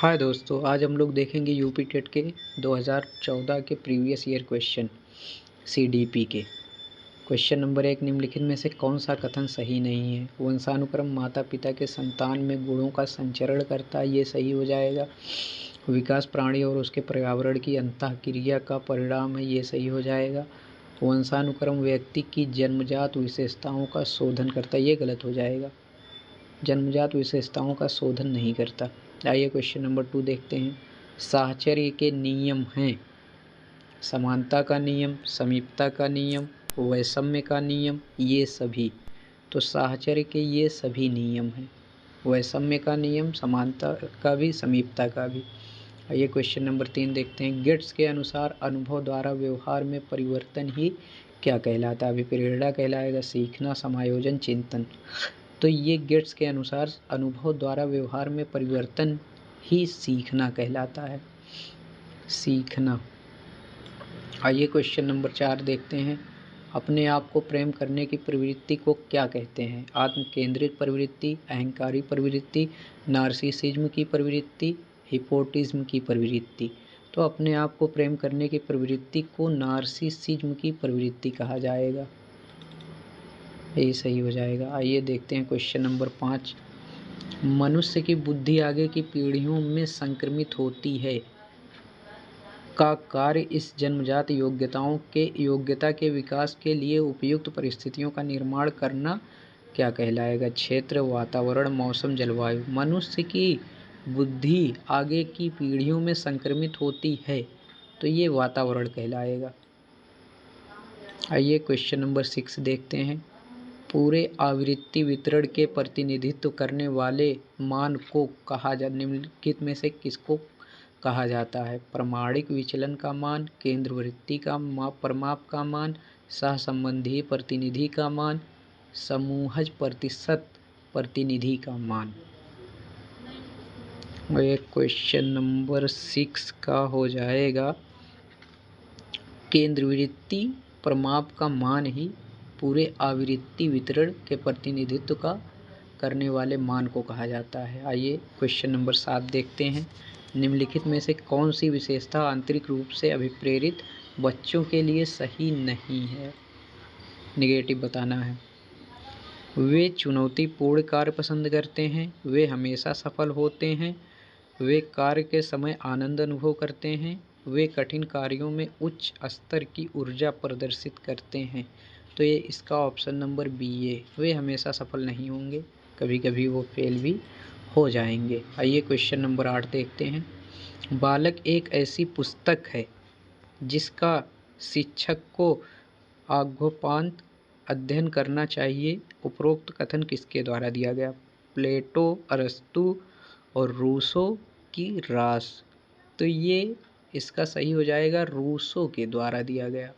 हाय दोस्तों, आज हम लोग देखेंगे यूपी टेट के 2014 के प्रीवियस ईयर क्वेश्चन सीडीपी के। क्वेश्चन नंबर 1, निम्नलिखित में से कौन सा कथन सही नहीं है? वंशानुक्रम माता पिता के संतान में गुणों का संचरण करता है, ये सही हो जाएगा। विकास प्राणी और उसके पर्यावरण की अंतःक्रिया का परिणाम है, ये सही हो जाएगा। वंशानुक्रम व्यक्ति की जन्मजात विशेषताओं का शोधन करता है, ये गलत हो जाएगा। जन्मजात विशेषताओं का शोधन नहीं करता। आइए क्वेश्चन नंबर 2 देखते हैं। साहचर्य के नियम हैं समानता का नियम, समीपता का नियम, वैषम्य का नियम, ये सभी। तो साहचर्य के ये सभी नियम हैं, वैषम्य का नियम, समानता का भी, समीपता का भी। आइए क्वेश्चन नंबर 3 देखते हैं। गेट्स के अनुसार अनुभव द्वारा व्यवहार में परिवर्तन ही क्या कहलाता है? अभिप्रेरणा कहलाएगा, सीखना, समायोजन, चिंतन। तो ये गेट्स के अनुसार अनुभव द्वारा व्यवहार में परिवर्तन ही सीखना कहलाता है, सीखना। आइए क्वेश्चन नंबर 4 देखते हैं। अपने आप को प्रेम करने की प्रवृत्ति को क्या कहते हैं? आत्म केंद्रित प्रवृत्ति, अहंकारी प्रवृत्ति, नार्सिसिज्म की प्रवृत्ति, हिपोटिज्म की प्रवृत्ति। तो अपने आप को प्रेम करने की प्रवृत्ति को नार्सिसिज्म की प्रवृत्ति कहा जाएगा, ये सही हो जाएगा। आइए देखते हैं क्वेश्चन नंबर 5। मनुष्य की बुद्धि आगे की पीढ़ियों में संक्रमित होती है का कार्य इस जन्मजात योग्यता के विकास के लिए उपयुक्त परिस्थितियों का निर्माण करना क्या कहलाएगा? क्षेत्र, वातावरण, मौसम, जलवायु। मनुष्य की बुद्धि आगे की पीढ़ियों में संक्रमित होती है, तो ये वातावरण कहलाएगा। आइए क्वेश्चन नंबर 6 देखते हैं। पूरे आवृत्ति वितरण के प्रतिनिधित्व करने वाले मान को निम्नलिखित में से किसको कहा जाता है? प्रमाणिक विचलन का मान, केंद्रवृत्ति का प्रमाप का मान, सहसंबंधी प्रतिनिधि का मान, समूहज प्रतिशत प्रतिनिधि का मान। ये क्वेश्चन नंबर 6 का हो जाएगा। केंद्रवृत्ति प्रमाप का मान ही पूरे आवृत्ति वितरण के प्रतिनिधित्व का करने वाले मान को कहा जाता है। आइए क्वेश्चन नंबर 7 देखते हैं। निम्नलिखित में से कौन सी विशेषता आंतरिक रूप से अभिप्रेरित बच्चों के लिए सही नहीं है? नेगेटिव बताना है। वे चुनौतीपूर्ण कार्य पसंद करते हैं, वे हमेशा सफल होते हैं, वे कार्य के समय आनंद अनुभव करते हैं, वे कठिन कार्यों में उच्च स्तर की ऊर्जा प्रदर्शित करते हैं। तो ये इसका ऑप्शन नंबर बी है, वे हमेशा सफल नहीं होंगे, कभी कभी वो फेल भी हो जाएंगे। आइए क्वेश्चन नंबर 8 देखते हैं। बालक एक ऐसी पुस्तक है जिसका शिक्षक को आगोपांत अध्ययन करना चाहिए। उपरोक्त कथन किसके द्वारा दिया गया? प्लेटो, अरस्तु और रूसो की रास। तो ये इसका सही हो जाएगा, रूसो के द्वारा दिया गया।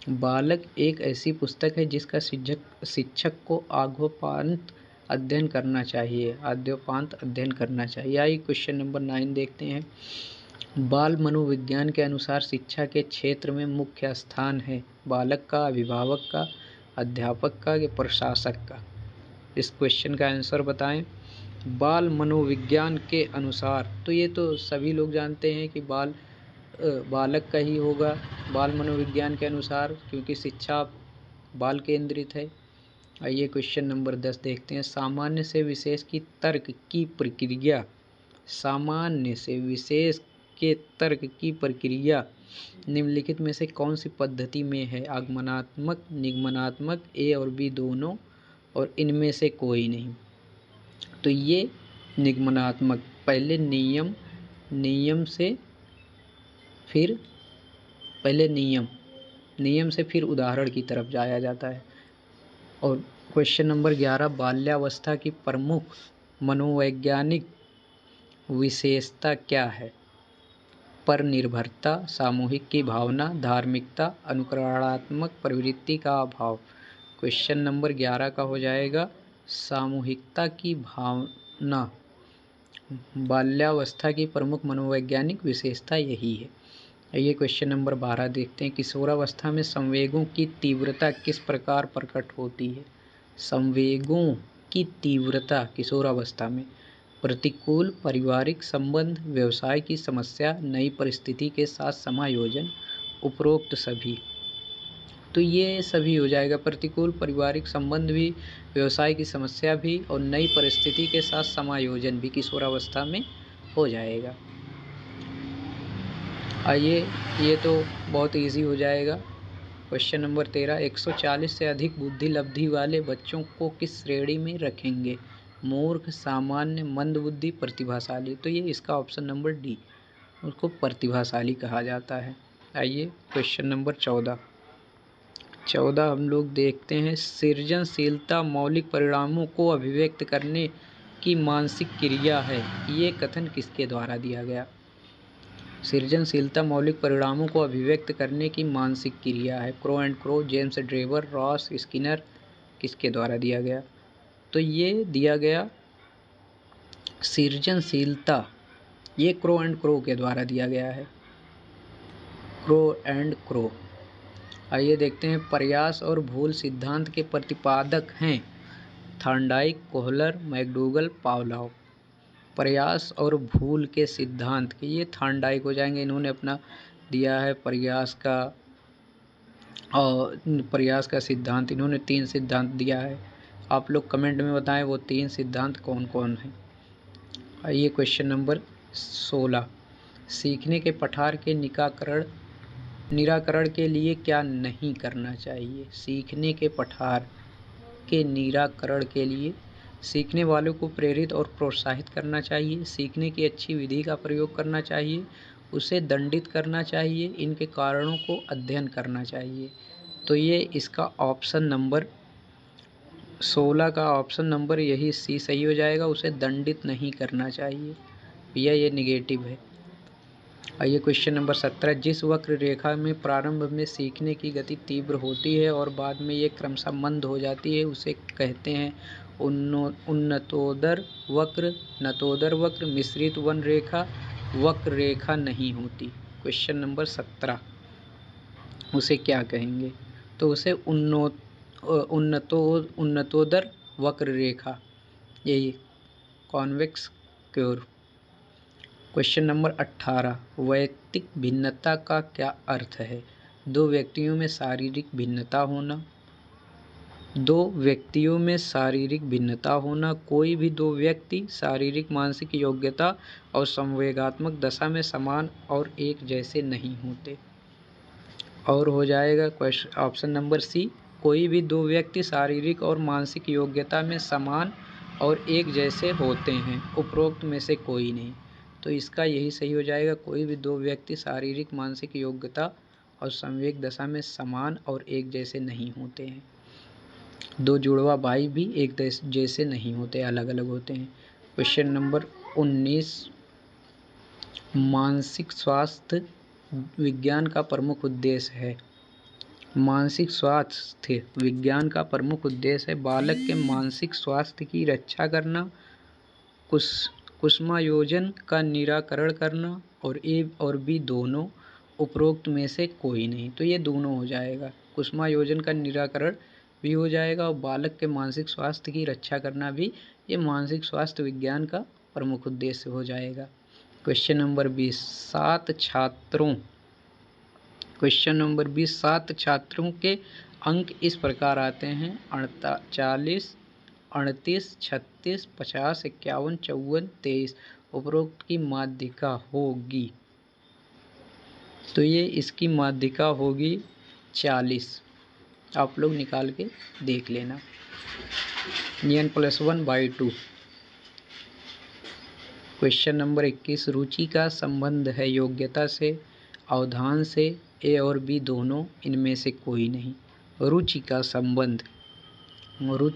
बालक एक ऐसी पुस्तक है जिसका शिक्षक को आद्योपांत अध्ययन करना चाहिए। आइए क्वेश्चन नंबर 9 देखते हैं। बाल मनोविज्ञान के अनुसार शिक्षा के क्षेत्र में मुख्य स्थान है बालक का, अभिभावक का, अध्यापक का या प्रशासक का? इस क्वेश्चन का आंसर बताएं। बाल मनोविज्ञान के अनुसार, तो ये तो सभी लोग जानते हैं कि बालक का ही होगा बाल मनोविज्ञान के अनुसार, क्योंकि शिक्षा बाल केंद्रित है। आइए क्वेश्चन नंबर 10 देखते हैं। सामान्य से विशेष की तर्क की प्रक्रिया, सामान्य से विशेष के तर्क की प्रक्रिया निम्नलिखित में से कौन सी पद्धति में है? आगमनात्मक, निगमनात्मक, ए और बी दोनों, और इनमें से कोई नहीं। तो ये निगमनात्मक, पहले नियम से फिर नियम से फिर उदाहरण की तरफ जाया जाता है। और क्वेश्चन नंबर 11, बाल्यावस्था की प्रमुख मनोवैज्ञानिक विशेषता क्या है? पर निर्भरता, सामूहिक की भावना, धार्मिकता, अनुकरणात्मक प्रवृत्ति का अभाव। क्वेश्चन नंबर 11 का हो जाएगा सामूहिकता की भावना। बाल्यावस्था की प्रमुख मनोवैज्ञानिक विशेषता यही है। ये क्वेश्चन नंबर 12 देखते हैं। किशोरावस्था में संवेगों की तीव्रता किस प्रकार प्रकट होती है? संवेगों की तीव्रता किशोरावस्था में प्रतिकूल पारिवारिक संबंध, व्यवसाय की समस्या, नई परिस्थिति के साथ समायोजन, उपरोक्त सभी। तो ये सभी हो जाएगा, प्रतिकूल पारिवारिक संबंध भी, व्यवसाय की समस्या भी और नई परिस्थिति के साथ समायोजन भी किशोरावस्था में हो जाएगा। आइए, ये तो बहुत इजी हो जाएगा। क्वेश्चन नंबर 13, 140 से अधिक बुद्धि लब्धि वाले बच्चों को किस श्रेणी में रखेंगे? मूर्ख, सामान्य, मंदबुद्धि, प्रतिभाशाली। तो ये इसका ऑप्शन नंबर डी, उसको प्रतिभाशाली कहा जाता है। आइए क्वेश्चन नंबर 14 हम लोग देखते हैं। सृजनशीलता मौलिक परिणामों को अभिव्यक्त करने की मानसिक क्रिया है, ये कथन किसके द्वारा दिया गया? सृजनशीलता मौलिक परिणामों को अभिव्यक्त करने की मानसिक क्रिया है। Crow and crow, James Drever, Ross, Skinner, किसके द्वारा दिया गया? तो ये दिया गया सृजनशीलता, ये क्रो एंड क्रो के द्वारा दिया गया है। Crow and crow. आइए देखते हैं, प्रयास और भूल सिद्धांत के प्रतिपादक हैं थॉर्नडाइक, कोहलर, मैकडूगल, पावलोव। प्रयास और भूल के सिद्धांत के ये थॉर्नडाइक हो जाएंगे, इन्होंने अपना दिया है प्रयास का सिद्धांत, इन्होंने 3 सिद्धांत दिया है। आप लोग कमेंट में बताएं वो 3 सिद्धांत कौन कौन हैं। आइए क्वेश्चन नंबर 16, सीखने के पठार के निराकरण के लिए क्या नहीं करना चाहिए? सीखने के पठार के निराकरण के लिए सीखने वालों को प्रेरित और प्रोत्साहित करना चाहिए, सीखने की अच्छी विधि का प्रयोग करना चाहिए, उसे दंडित करना चाहिए, इनके कारणों को अध्ययन करना चाहिए। तो ये इसका ऑप्शन नंबर 16 का ऑप्शन नंबर यही सी सही हो जाएगा, उसे दंडित नहीं करना चाहिए भैया, ये निगेटिव है। आइए क्वेश्चन नंबर 17, जिस वक्र रेखा में प्रारंभ में सीखने की गति तीव्र होती है और बाद में ये क्रमशः मंद हो जाती है, उसे कहते हैं उन्नतोदर वक्र, नतोदर वक्र, मिश्रित वन रेखा, वक्र रेखा नहीं होती। क्वेश्चन नंबर 17, उसे क्या कहेंगे? तो उसे उन्नतोदर वक्र रेखा, यही कॉन्वेक्स कर्व। क्वेश्चन नंबर 18, वैयक्तिक भिन्नता का क्या अर्थ है? दो व्यक्तियों में शारीरिक भिन्नता होना, कोई भी दो व्यक्ति शारीरिक, मानसिक योग्यता और संवेगात्मक दशा में समान और एक जैसे नहीं होते। और हो जाएगा क्वेश्चन ऑप्शन नंबर सी, कोई भी दो व्यक्ति शारीरिक और मानसिक योग्यता में समान और एक जैसे होते हैं, उपरोक्त में से कोई नहीं। तो इसका यही सही हो जाएगा, कोई भी दो व्यक्ति शारीरिक, मानसिक योग्यता और संवेग दशा में समान और एक जैसे नहीं होते हैं। दो जुड़वा भाई भी एक जैसे नहीं होते, अलग अलग होते हैं। क्वेश्चन नंबर 19, मानसिक स्वास्थ्य विज्ञान का प्रमुख उद्देश्य है। मानसिक स्वास्थ्य विज्ञान का प्रमुख उद्देश्य है बालक के मानसिक स्वास्थ्य की रक्षा करना, कुसमायोजन का निराकरण करना, और ए और बी दोनों, उपरोक्त में से कोई नहीं। तो ये दोनों हो जाएगा, कुसमायोजन का निराकरण भी हो जाएगा और बालक के मानसिक स्वास्थ्य की रक्षा करना भी, ये मानसिक स्वास्थ्य विज्ञान का प्रमुख उद्देश्य हो जाएगा। क्वेश्चन नंबर 20, 7 छात्रों के अंक इस प्रकार आते हैं 40, 38, 36, 50, 51, 54, 23, उपरोक्त की माध्यिका होगी। तो ये इसकी माध्यिका होगी 40, आप लोग निकाल के देख लेना, n+1/2। क्वेश्चन नंबर 21, रुचि का संबंध है योग्यता से, अवधान से, ए और बी दोनों, इनमें से कोई नहीं। रुचि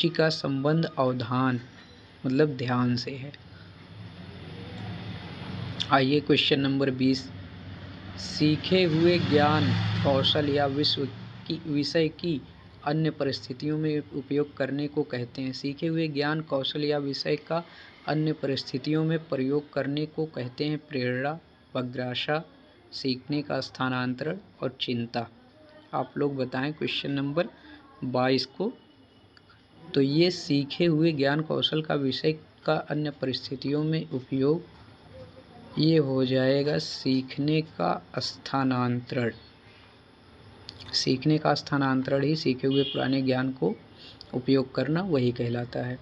का संबंध अवधान मतलब ध्यान से है। आइए क्वेश्चन नंबर 20, सीखे हुए ज्ञान, कौशल या विषय की अन्य परिस्थितियों में उपयोग करने को कहते हैं। सीखे हुए ज्ञान, कौशल या विषय का अन्य परिस्थितियों में प्रयोग करने को कहते हैं प्रेरणा, अभिलाषा, सीखने का स्थानांतरण और चिंता। आप लोग बताएं क्वेश्चन नंबर 22 को। तो ये सीखे हुए ज्ञान, कौशल का विषय का अन्य परिस्थितियों में उपयोग, ये हो जाएगा सीखने का स्थानांतरण। सीखने का स्थानांतरण ही सीखे हुए पुराने ज्ञान को उपयोग करना वही कहलाता है।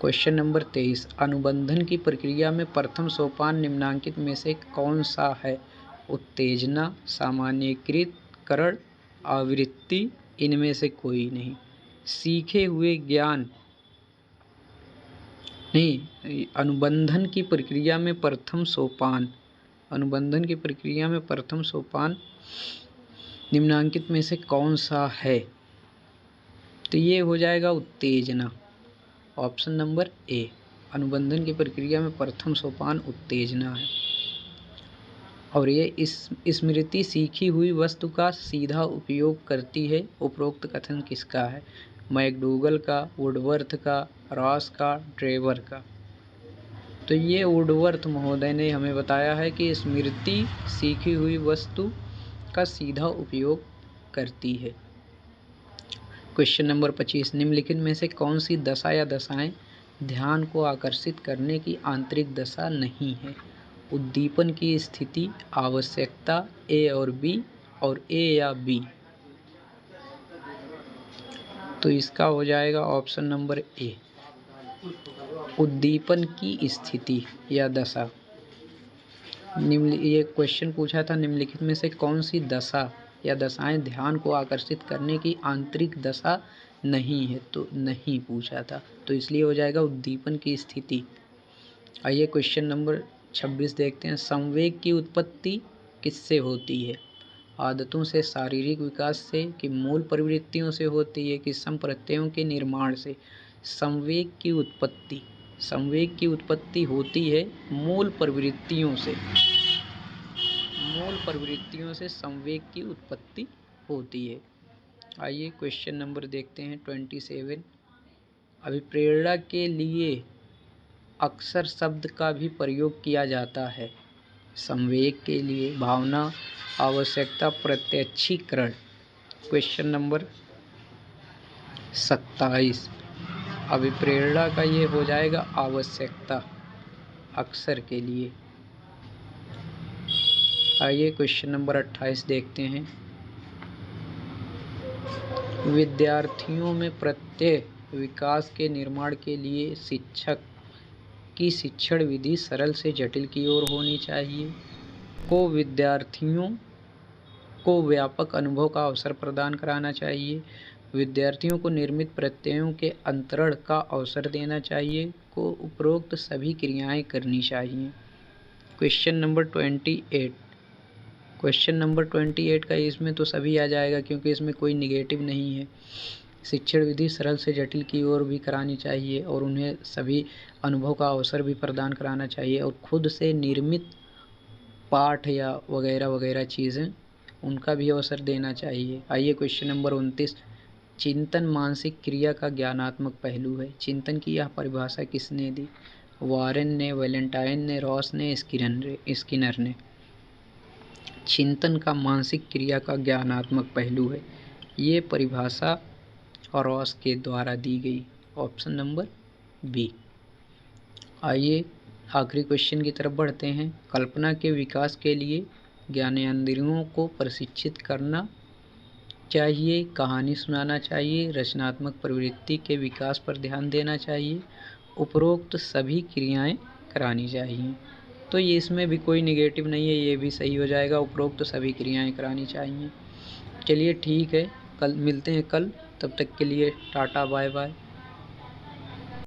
क्वेश्चन नंबर 23, अनुबंधन की प्रक्रिया में प्रथम सोपान निम्नांकित में से कौन सा है? उत्तेजना, सामान्यीकृतकरण, आवृत्ति, इनमें से कोई नहीं। सीखे हुए ज्ञान नहीं, अनुबंधन की प्रक्रिया में प्रथम सोपान, अनुबंधन की प्रक्रिया में प्रथम सोपान निम्नांकित में से कौन सा है? तो ये हो जाएगा उत्तेजना, ऑप्शन नंबर ए। अनुबंधन की प्रक्रिया में प्रथम सोपान उत्तेजना है। और ये स्मृति सीखी हुई वस्तु का सीधा उपयोग करती है। उपरोक्त कथन किसका है? मैकडूगल का, वुडवर्थ का, रॉस का, ट्रेवर का। तो ये वुडवर्थ महोदय ने हमें बताया है कि स्मृति सीखी हुई वस्तु का सीधा उपयोग करती है। क्वेश्चन नंबर 25, निम्नलिखित में से कौन सी दशा या दशाएं ध्यान को आकर्षित करने की आंतरिक दशा नहीं है? उद्दीपन की स्थिति, आवश्यकता, ए और बी, और ए या बी। तो इसका हो जाएगा ऑप्शन नंबर ए, उद्दीपन की स्थिति या दशा। ये क्वेश्चन पूछा था निम्नलिखित में से कौन सी दशा या दशाएं ध्यान को आकर्षित करने की आंतरिक दशा नहीं है, तो नहीं पूछा था, तो इसलिए हो जाएगा उद्दीपन की स्थिति। आइए क्वेश्चन नंबर 26 देखते हैं। संवेग की उत्पत्ति किससे होती है? आदतों से, शारीरिक विकास से, कि मूल प्रवृत्तियों से होती है, कि संप्रत्ययों के निर्माण से? संवेग की उत्पत्ति, संवेग की उत्पत्ति होती है मूल प्रवृत्तियों से। मूल प्रवृत्तियों से संवेग की उत्पत्ति होती है। आइए क्वेश्चन नंबर देखते हैं 27। अभिप्रेरणा के लिए अक्सर शब्द का भी प्रयोग किया जाता है। संवेग के लिए भावना, आवश्यकता, प्रत्यक्षीकरण। क्वेश्चन नंबर 27, अभिप्रेरणा का ये हो जाएगा आवश्यकता, अक्सर के लिए। आइए क्वेश्चन नंबर 28 देखते हैं। विद्यार्थियों में प्रत्यय विकास के निर्माण के लिए शिक्षक की शिक्षण विधि सरल से जटिल की ओर होनी चाहिए। को विद्यार्थियों को व्यापक अनुभव का अवसर प्रदान कराना चाहिए। विद्यार्थियों को निर्मित प्रत्ययों के अंतरण का अवसर देना चाहिए। को उपरोक्त सभी क्रियाएं करनी चाहिए। क्वेश्चन नंबर 28, क्वेश्चन नंबर 28 का इसमें तो सभी आ जाएगा क्योंकि इसमें कोई निगेटिव नहीं है। शिक्षण विधि सरल से जटिल की ओर भी करानी चाहिए और उन्हें सभी अनुभव का अवसर भी प्रदान कराना चाहिए और खुद से निर्मित पाठ या वगैरह वगैरह चीज़ें उनका भी अवसर देना चाहिए। आइए क्वेश्चन नंबर 29, चिंतन मानसिक क्रिया का ज्ञानात्मक पहलू है। चिंतन की यह परिभाषा किसने दी? वारेन ने, वैलेंटाइन ने, रॉस ने, स्किनर ने। चिंतन का मानसिक क्रिया का ज्ञानात्मक पहलू है, ये परिभाषा रॉस के द्वारा दी गई। Option number B. आइए आखिरी क्वेश्चन की तरफ बढ़ते हैं। कल्पना के विकास के लिए ज्ञानेंद्रियों को प्रशिक्षित करना चाहिए, कहानी सुनाना चाहिए, रचनात्मक प्रवृत्ति के विकास पर ध्यान देना चाहिए, उपरोक्त सभी क्रियाएं करानी चाहिए। तो ये इसमें भी कोई निगेटिव नहीं है, ये भी सही हो जाएगा, उपरोक्त सभी क्रियाएं करानी चाहिए। चलिए ठीक है, कल मिलते हैं कल, तब तक के लिए टाटा बाय बाय।